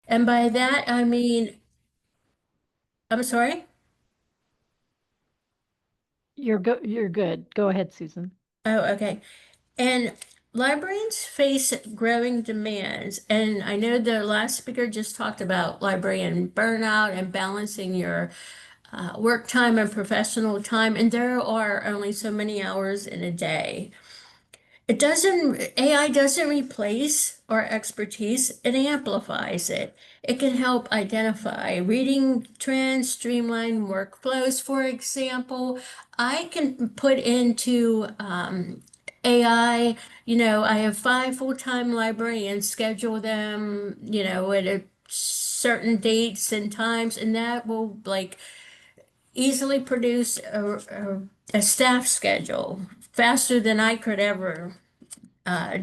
And by that, I mean, I'm sorry? You're good. Go ahead, Susan. Oh, okay. And librarians face growing demands. And I know the last speaker just talked about librarian burnout and balancing your work time and professional time. And there are only so many hours in a day. AI doesn't replace our expertise, it amplifies it. It can help identify reading trends, streamline workflows. For example, I can put into AI, I have five full-time librarians, schedule them, at a certain dates and times, and that will like easily produce a staff schedule faster than I could ever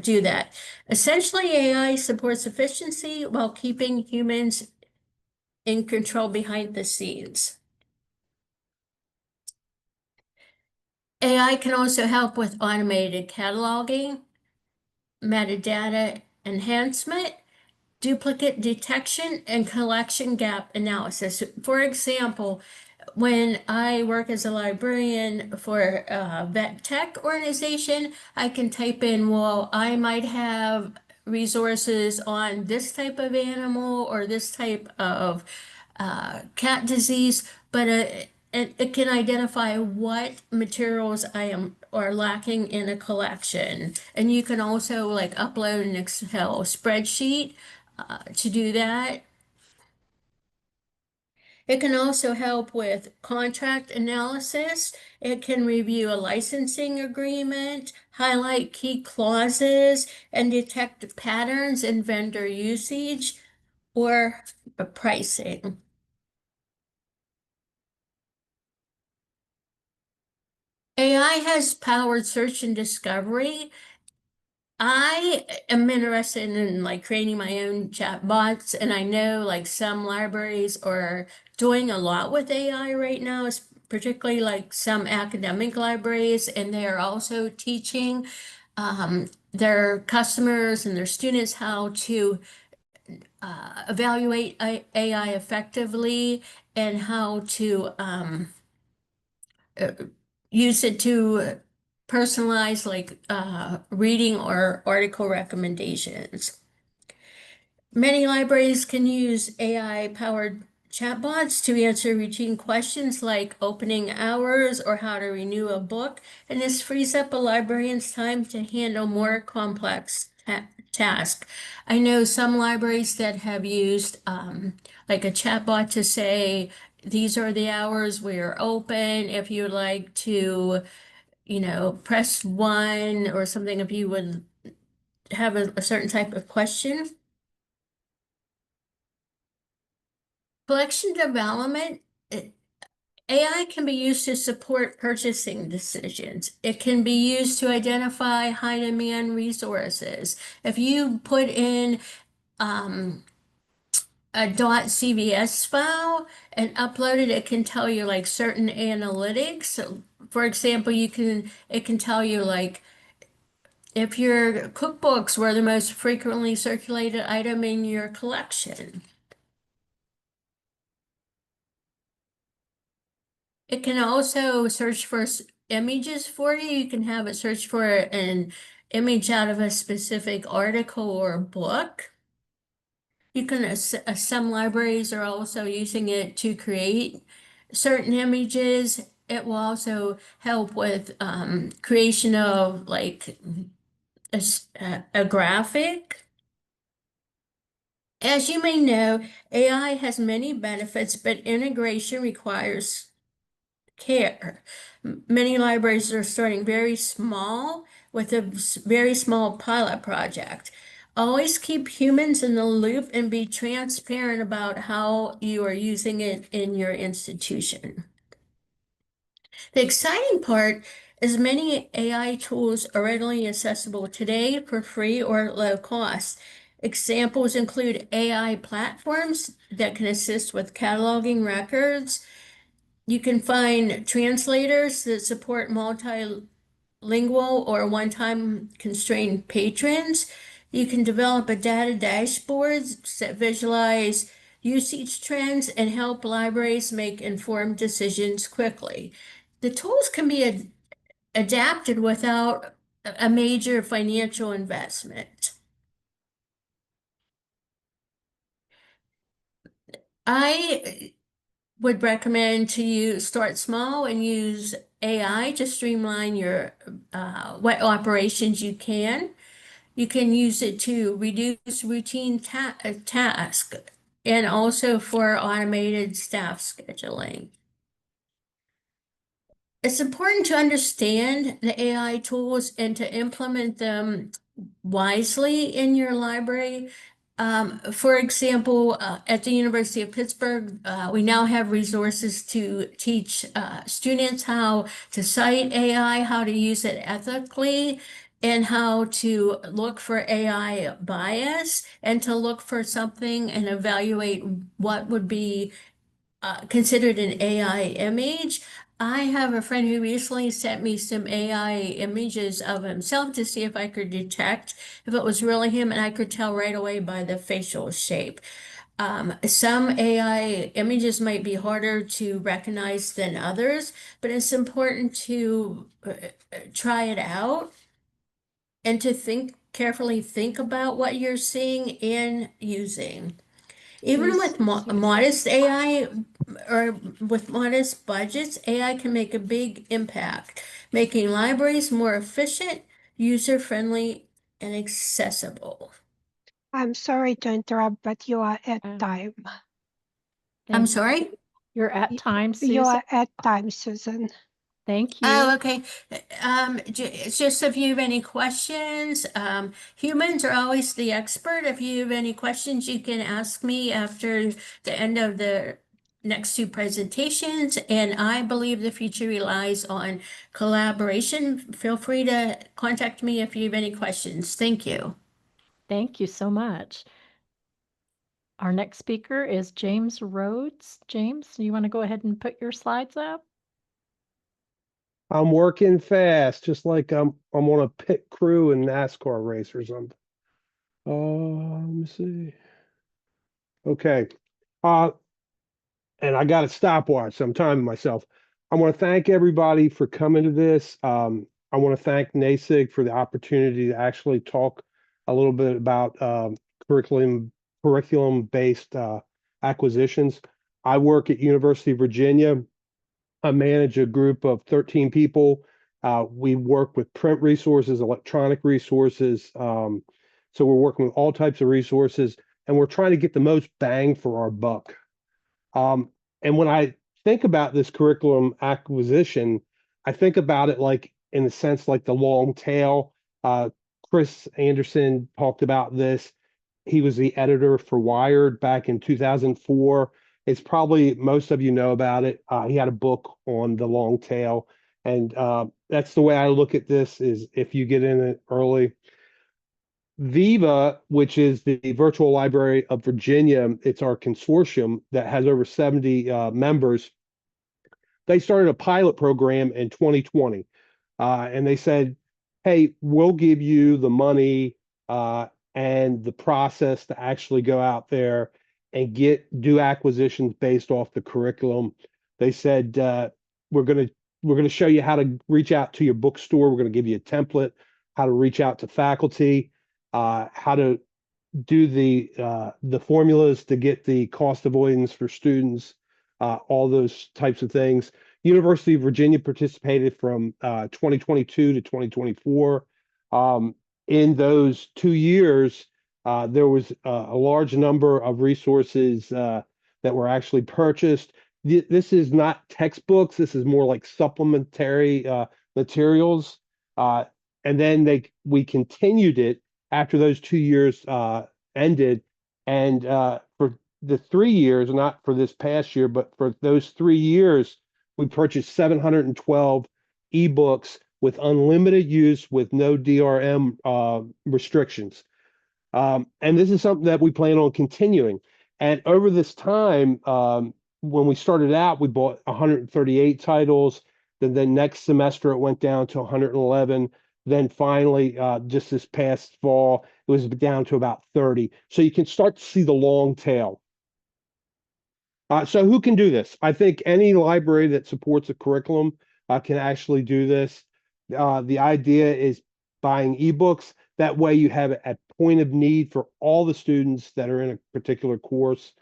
do that. Essentially, AI supports efficiency while keeping humans in control behind the scenes. AI can also help with automated cataloging, metadata enhancement, duplicate detection, and collection gap analysis. For example, when I work as a librarian for a vet tech organization, I can type in, well, I might have resources on this type of animal or this type of cat disease, but it can identify what materials I am are lacking in a collection. And you can also like upload an Excel spreadsheet to do that. It can also help with contract analysis. It can review a licensing agreement, highlight key clauses, and detect patterns in vendor usage or pricing. AI has powered search and discovery. I am interested in like creating my own chat bots, and I know like some libraries are doing a lot with AI right now, particularly like some academic libraries, and they are also teaching their customers and their students how to evaluate AI effectively and how to uh, use it to personalize like reading or article recommendations. Many libraries can use AI-powered chatbots to answer routine questions like opening hours or how to renew a book, and this frees up a librarian's time to handle more complex tasks. I know some libraries that have used like a chatbot to say, these are the hours we're open. If you'd like to, press one or something if you would have a certain type of question. Collection development, AI can be used to support purchasing decisions. It can be used to identify high demand resources. If you put in a .cvs file and upload it, it can tell you like certain analytics. So, for example, it can tell you like if your cookbooks were the most frequently circulated item in your collection. It can also search for images for you. You can have it search for an image out of a specific article or book. You can, some libraries are also using it to create certain images. It will also help with creation of like a graphic. As you may know, AI has many benefits, but integration requires care. Many libraries are starting very small with a very small pilot project. Always keep humans in the loop and be transparent about how you are using it in your institution. The exciting part is many AI tools are readily accessible today for free or at low cost. Examples include AI platforms that can assist with cataloging records. You can find translators that support multilingual or one-time constrained patrons. You can develop a data dashboard that visualize usage trends and help libraries make informed decisions quickly. The tools can be adapted without a major financial investment. I would recommend to you start small and use AI to streamline your what operations you can. You can use it to reduce routine tasks and also for automated staff scheduling. It's important to understand the AI tools and to implement them wisely in your library. For example, at the University of Pittsburgh, we now have resources to teach students how to cite AI, how to use it ethically, and how to look for AI bias and to look for something and evaluate what would be considered an AI image. I have a friend who recently sent me some AI images of himself to see if I could detect if it was really him, and I could tell right away by the facial shape. Some AI images might be harder to recognize than others, but it's important to try it out and to carefully think about what you're seeing and using. Even with Susan. modest AI or with modest budgets, AI can make a big impact, making libraries more efficient, user-friendly, and accessible. I'm sorry to interrupt, but you are at Uh, time. I'm Thank you. sorry? You're at time, You Susan. are at time, Susan. Thank Oh, you. okay. It's just if you have any questions, humans are always the expert. If you have any questions, you can ask me after the end of the next two presentations. And I believe the future relies on collaboration. Feel free to contact me if you have any questions. Thank you. Thank you so much. Our next speaker is James Rhodes. James, you want to go ahead and put your slides up? I'm working fast, just like I'm on a pit crew in NASCAR race or something. Let me see. Okay. Uh, and I got a stopwatch, so I'm timing myself. I want to thank everybody for coming to this. I want to thank NASIG for the opportunity to actually talk a little bit about curriculum-based acquisitions. I work at University of Virginia. I manage a group of 13 people. We work with print resources, electronic resources. So we're working with all types of resources, and we're trying to get the most bang for our buck. And when I think about this curriculum acquisition, I think about it like in the sense like the long tail. Chris Anderson talked about this. He was the editor for Wired back in 2004. It's probably most of you know about it. He had a book on the long tail, and that's the way I look at this: is if you get in it early. Viva, which is the Virtual Library of Virginia, it's our consortium that has over 70 members. They started a pilot program in 2020, and they said, "Hey, we'll give you the money and the process to actually go out there and do acquisitions based off the curriculum." They said, "We're gonna we're gonna show you how to reach out to your bookstore. We're gonna give you a template, how to reach out to faculty, how to do the formulas to get the cost avoidance for students, all those types of things." University of Virginia participated from 2022 to 2024. In those 2 years, there was a large number of resources that were actually purchased. This is not textbooks. This is more like supplementary materials. Uh, and then we continued it after those 2 years ended. And for the 3 years, not for this past year, but for those 3 years, we purchased 712 ebooks with unlimited use with no DRM restrictions. And this is something that we plan on continuing. And over this time, when we started out, we bought 138 titles. Then the next semester, it went down to 111. Then finally, just this past fall, it was down to about 30. So you can start to see the long tail. So who can do this? I think any library that supports a curriculum can actually do this. The idea is buying ebooks. That way you have it at point of need for all the students that are in a particular course.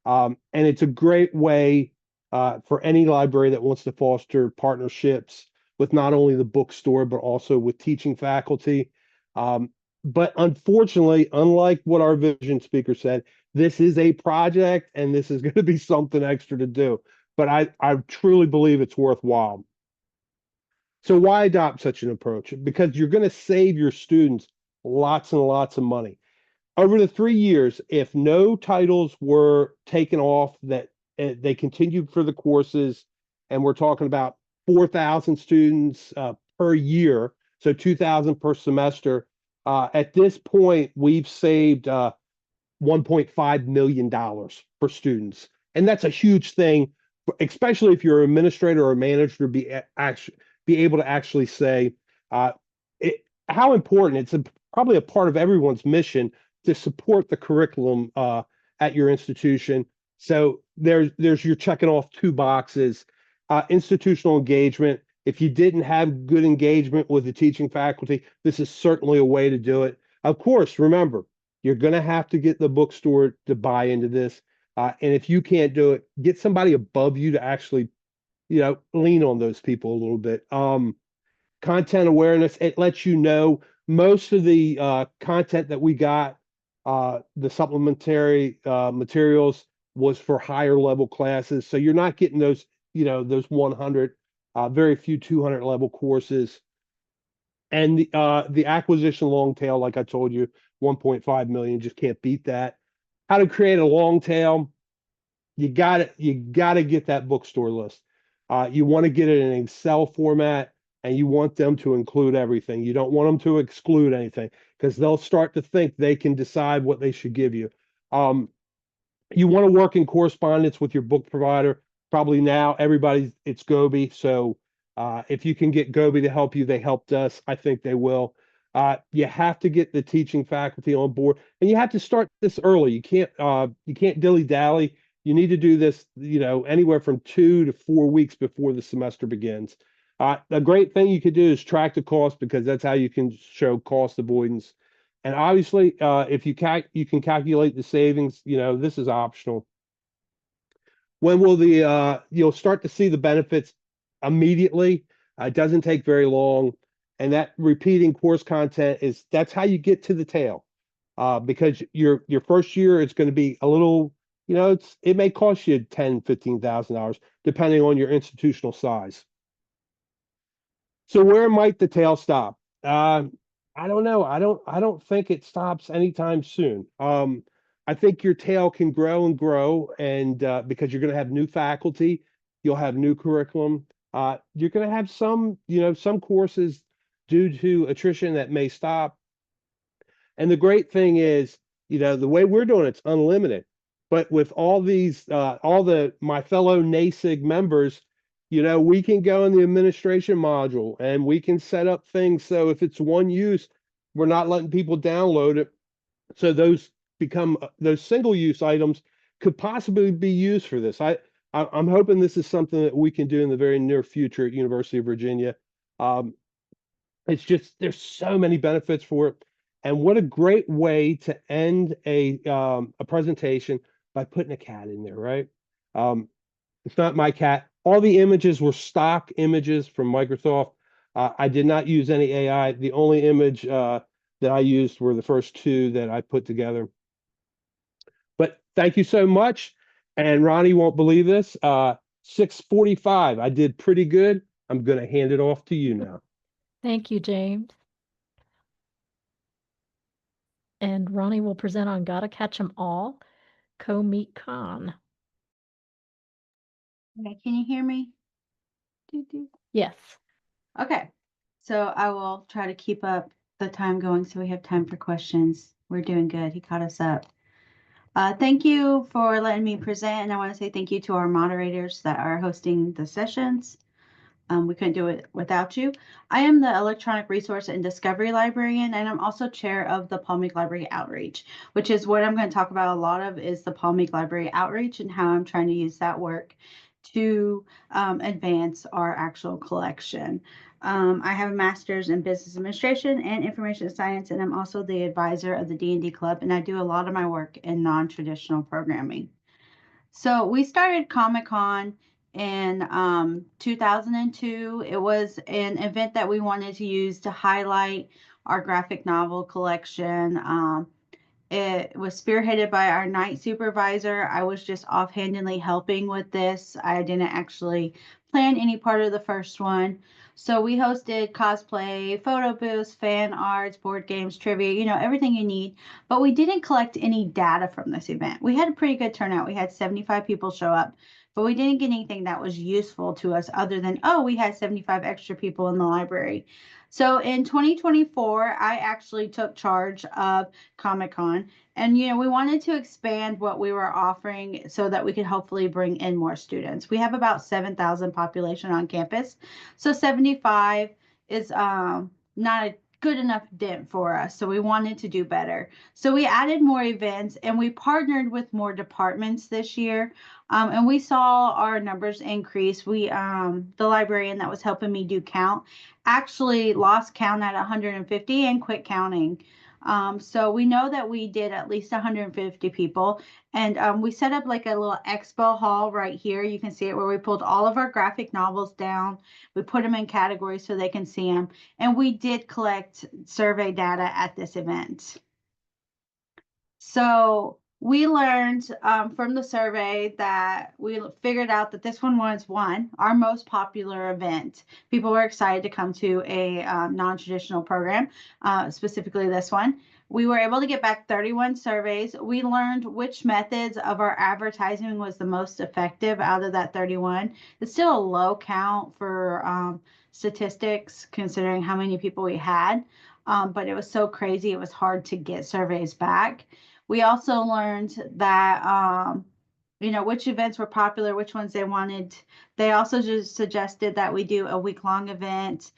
And it's a great way for any library that wants to foster partnerships with not only the bookstore, but also with teaching faculty. But unfortunately, unlike what our vision speaker said, this is a project and this is going to be something extra to do. But I truly believe it's worthwhile. So why adopt such an approach? Because you're going to save your students lots and lots of money. Over the 3 years, if no titles were taken off, that they continued for the courses, and we're talking about 4,000 students per year, so 2,000 per semester. At this point, we've saved $1.5 million for students. And that's a huge thing, especially if you're an administrator or a manager, to be able to actually say how important it's probably a part of everyone's mission to support the curriculum at your institution. So there's you're checking off two boxes. Institutional engagement. If you didn't have good engagement with the teaching faculty, this is certainly a way to do it. Of course, remember, you're going to have to get the bookstore to buy into this. And if you can't do it, get somebody above you to actually, lean on those people a little bit. Content awareness, it lets you know most of the content that we got, the supplementary materials was for higher level classes. So you're not getting those, those 100, very few 200 level courses. And the acquisition long tail, like I told you, 1.5 million, just can't beat that. How to create a long tail? You got to get that bookstore list. You want to get it in Excel format, and you want them to include everything. You don't want them to exclude anything, because they'll start to think they can decide what they should give you. You want to work in correspondence with your book provider. Probably now it's Gobi. So if you can get Gobi to help you, they helped us. I think they will. You have to get the teaching faculty on board, and you have to start this early. You can't dilly-dally. You need to do this, anywhere from 2 to 4 weeks before the semester begins. A great thing you could do is track the cost, because that's how you can show cost avoidance. And obviously, if you can calculate the savings, this is optional. When will you'll start to see the benefits immediately? It doesn't take very long. And that repeating course content that's how you get to the tail. Because your first year, it's going to be a little, it may cost you $10,000, $15,000, depending on your institutional size. So where might the tail stop? I don't know. I don't think it stops anytime soon. I think your tail can grow and grow, and because you're going to have new faculty, you'll have new curriculum. You're going to have some courses due to attrition that may stop. And the great thing is, the way we're doing it's unlimited. But with all these, my fellow NASIG members, we can go in the administration module and we can set up things. So if it's one use, we're not letting people download it. So those single use items could possibly be used for this. I'm hoping this is something that we can do in the very near future at University of Virginia. It's just, there's so many benefits for it. And what a great way to end a presentation by putting a cat in there, right? It's not my cat. All the images were stock images from Microsoft. I did not use any AI. The only image that I used were the first two that I put together. But thank you so much. And Ronnie won't believe this. 6:45. I did pretty good. I'm going to hand it off to you now. Thank you, James. And Ronnie will present on Gotta Catch 'em All, Co-Meet Con. Okay, can you hear me? Yes. Okay, so I will try to keep up the time going so we have time for questions. We're doing good. He caught us up. Thank you for letting me present, and I want to say thank you to our moderators that are hosting the sessions. We couldn't do it without you. I am the Electronic Resource and Discovery Librarian, and I'm also chair of the Palm Beach Library Outreach, which is what I'm going to talk about a lot of is the Palm Beach Library Outreach and how I'm trying to use that work to advance our actual collection. I have a master's in business administration and information science, and I'm also the advisor of the D&D Club, and I do a lot of my work in non-traditional programming. So we started Comic-Con in 2002. It was an event that we wanted to use to highlight our graphic novel collection. It was spearheaded by our night supervisor. I was just offhandedly helping with this. I didn't actually plan any part of the first one. So we hosted cosplay, photo booths, fan arts, board games, trivia, you know, everything you need. But we didn't collect any data from this event. We had a pretty good turnout. We had 75 people show up, but we didn't get anything that was useful to us other than, oh, we had 75 extra people in the library. So in 2024, I actually took charge of Comic-Con, and you know, we wanted to expand what we were offering so that we could hopefully bring in more students. We have about 7,000 population on campus, so 75 is not a good enough dent for us, so we wanted to do better. So we added more events and we partnered with more departments this year, and we saw our numbers increase. We the librarian that was helping me do count actually lost count at 150 and quit counting. So we know that we did at least 150 people, and we set up like a little expo hall right here. You can see it where we pulled all of our graphic novels down. We put them in categories so they can see them, and we did collect survey data at this event. So we learned from the survey that we figured out that this one was our most popular event. People were excited to come to a non-traditional program, specifically this one. We were able to get back 31 surveys. We learned which methods of our advertising was the most effective out of that 31. It's still a low count for statistics considering how many people we had, but it was so crazy it was hard to get surveys back. We also learned that, you know, which events were popular, which ones they wanted. They also just suggested that we do a week-long event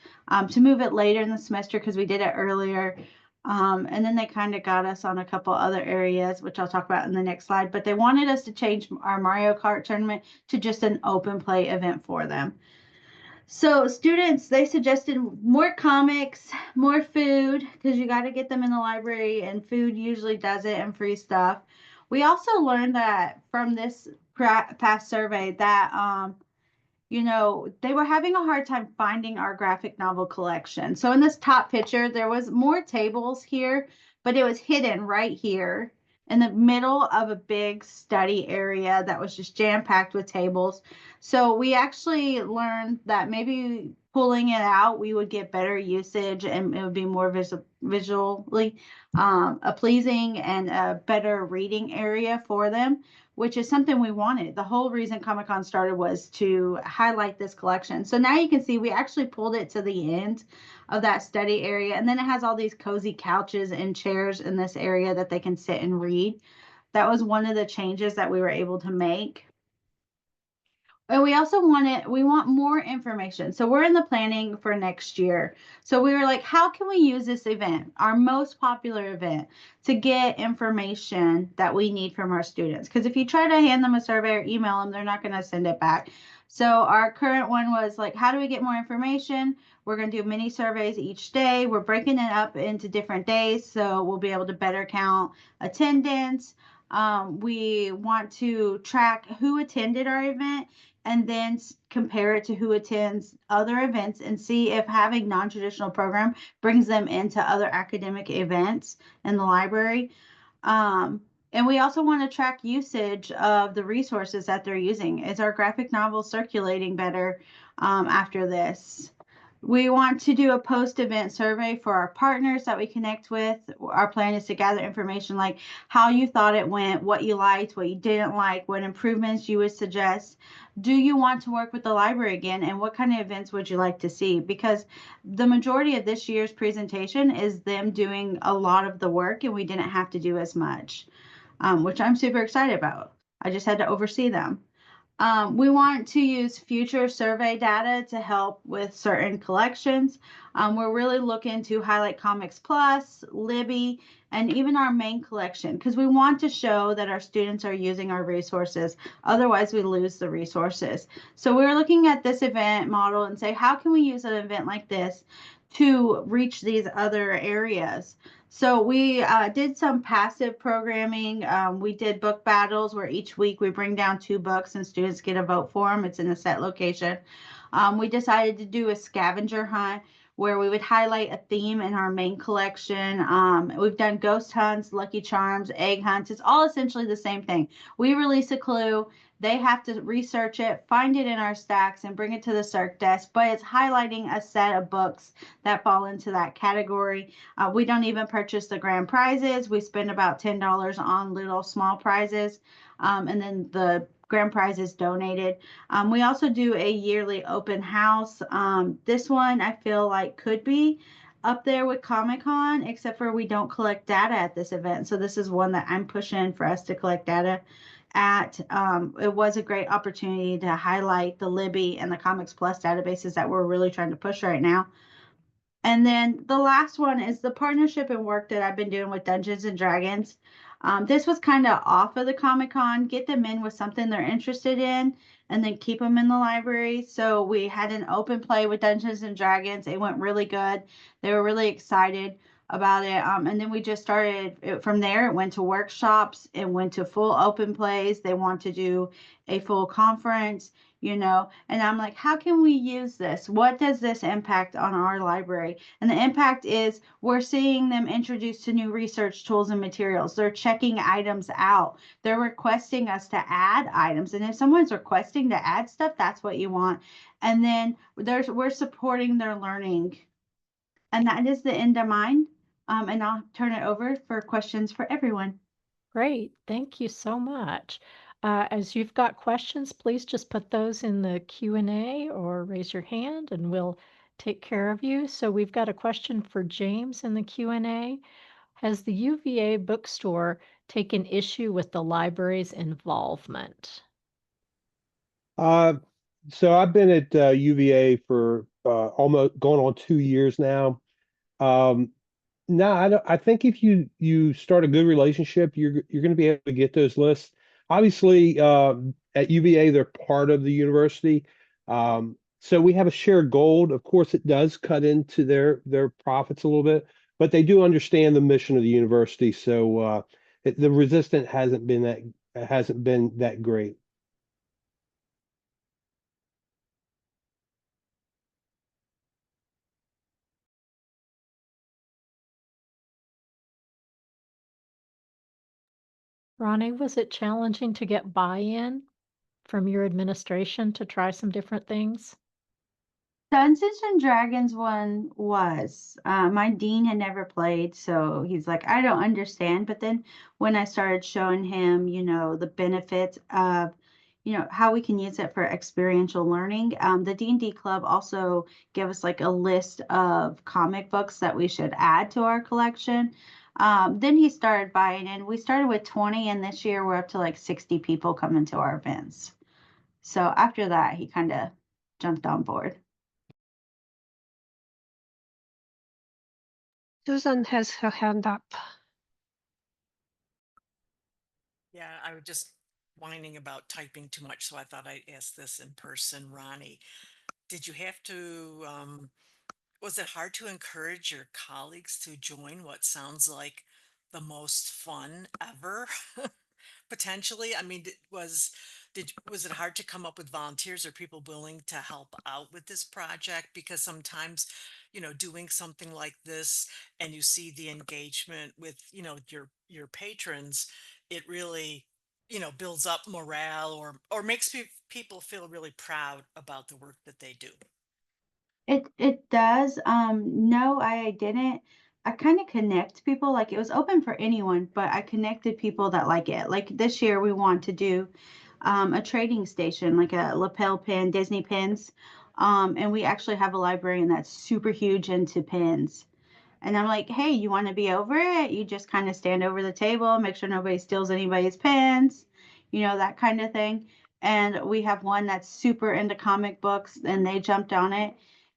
to move it later in the semester because we did it earlier. And then they kind of got us on a couple other areas, which I'll talk about in the next slide. But they wanted us to change our Mario Kart tournament to just an open play event for them. So students, they suggested more comics, more food, because you got to get them in the library, and food usually does it, and free stuff. We also learned that from this past survey that, you know, they were having a hard time finding our graphic novel collection. So in this top picture, there was more tables here, but it was hidden right here in the middle of a big study area that was just jam-packed with tables. So we actually learned that maybe pulling it out, we would get better usage and it would be more visually pleasing and a better reading area for them, which is something we wanted. The whole reason Comic-Con started was to highlight this collection. So now you can see we actually pulled it to the end of that study area, and then it has all these cozy couches and chairs in this area that they can sit and read. That was one of the changes that we were able to make. And we also we want more information. So we're in the planning for next year. So we were like, how can we use this event, our most popular event, to get information that we need from our students? Because if you try to hand them a survey or email them, they're not going to send it back. So our current one was like, how do we get more information? We're going to do mini surveys each day. We're breaking it up into different days, so we'll be able to better count attendance. We want to track who attended our event and then compare it to who attends other events and see if having non-traditional program brings them into other academic events in the library. And we also want to track usage of the resources that they're using. Is our graphic novel circulating better after this? We want to do a post-event survey for our partners that we connect with. Our plan is to gather information like how you thought it went, what you liked, what you didn't like, what improvements you would suggest. Do you want to work with the library again, and what kind of events would you like to see? Because the majority of this year's presentation is them doing a lot of the work, and we didn't have to do as much, which I'm super excited about. I just had to oversee them. We want to use future survey data to help with certain collections. We're really looking to highlight Comics Plus, Libby, and even our main collection because we want to show that our students are using our resources. Otherwise, we lose the resources. So we're looking at this event model and say, how can we use an event like this to reach these other areas? So we did some passive programming. We did book battles where each week we bring down 2 books and students get a vote for them. It's in a set location. We decided to do a scavenger hunt where we would highlight a theme in our main collection. We've done ghost hunts, lucky charms, egg hunts. It's all essentially the same thing. We release a clue. They have to research it, find it in our stacks, and bring it to the circ desk. But it's highlighting a set of books that fall into that category. We don't even purchase the grand prizes. We spend about $10 on little small prizes, and then the grand prize is donated. We also do a yearly open house. This one I feel like could be up there with Comic-Con, except for we don't collect data at this event. So this is one that I'm pushing for us to collect data at. It was a great opportunity to highlight the Libby and the Comics Plus databases that we're really trying to push right now. And then the last one is the partnership and work that I've been doing with Dungeons and Dragons. This was kind of off of the Comic-Con, get them in with something they're interested in, and then keep them in the library. So we had an open play with Dungeons and Dragons. It went really good. They were really excited about it. And then we just started from there. It went to workshops. It went to full open plays. They want to do a full conference, and I'm like, how can we use this? What does this impact on our library? And the impact is we're seeing them introduced to new research tools and materials. They're checking items out. They're requesting us to add items. And if someone's requesting to add stuff, that's what you want. And then we're supporting their learning. And that is the end of mine. And I'll turn it over for questions for everyone. Great. Thank you so much. As you've got questions, please just put those in the Q&A or raise your hand and we'll take care of you. So we've got a question for James in the Q&A. Has the UVA bookstore taken issue with the library's involvement? So I've been at UVA for almost going on 2 years now. No, I think if you start a good relationship, you're going to be able to get those lists. Obviously, at UVA, they're part of the university, so we have a shared goal. Of course, it does cut into their profits a little bit, but they do understand the mission of the university. So the resistance hasn't been that great. Ronnie, was it challenging to get buy-in from your administration to try some different things? Dungeons and Dragons one was. My dean had never played, so he's like, I don't understand. But then when I started showing him, the benefits of, how we can use it for experiential learning, the D&D club also gave us like a list of comic books that we should add to our collection. Then he started buying in. We started with 20, and this year we're up to like 60 people coming to our events. So after that, he kind of jumped on board. Susan has her hand up. Yeah, I was just whining about typing too much, so I thought I'd ask this in person. Ronnie, did you have to, was it hard to encourage your colleagues to join what sounds like the most fun ever? Potentially, I mean, was it hard to come up with volunteers or people willing to help out with this project? Because sometimes, doing something like this and you see the engagement with, your patrons, it really, builds up morale or makes people feel really proud about the work that they do. It does. No, I didn't. I kind of connect people. Like it was open for anyone, but I connected people that like it. Like this year, we want to do a trading station, like a lapel pin, Disney pins. And we actually have a librarian that's super huge into pins. And I'm like, hey, you want to be over it? You just kind of stand over the table, make sure nobody steals anybody's pens, that kind of thing. and we have one that's super into comic books and they jumped on it.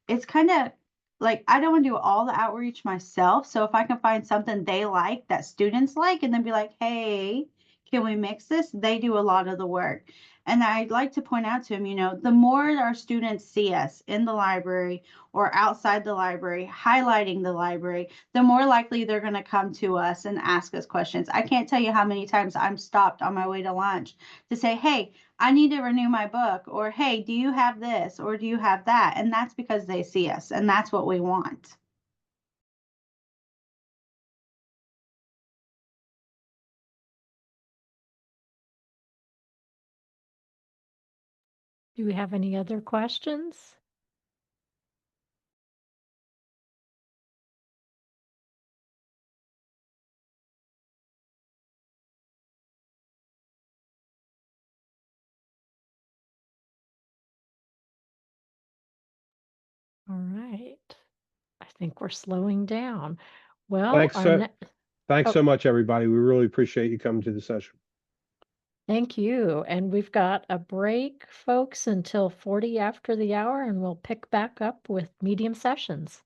It's kind of like I don't want to do all the outreach myself. So if I can find something they like that students like and then be like, hey, can we mix this? They do a lot of the work. And I'd like to point out to them, the more our students see us in the library or outside the library, highlighting the library, the more likely they're going to come to us and ask us questions. I can't tell you how many times I'm stopped on my way to lunch to say, hey, I need to renew my book, or hey, do you have this, or do you have that? And that's because they see us, and that's what we want. Do we have any other questions? All right. I think we're slowing down. Well, Thanks so, thanks oh. so much, everybody. We really appreciate you coming to the session. Thank you. And we've got a break, folks, until 40 after the hour, and we'll pick back up with medium sessions.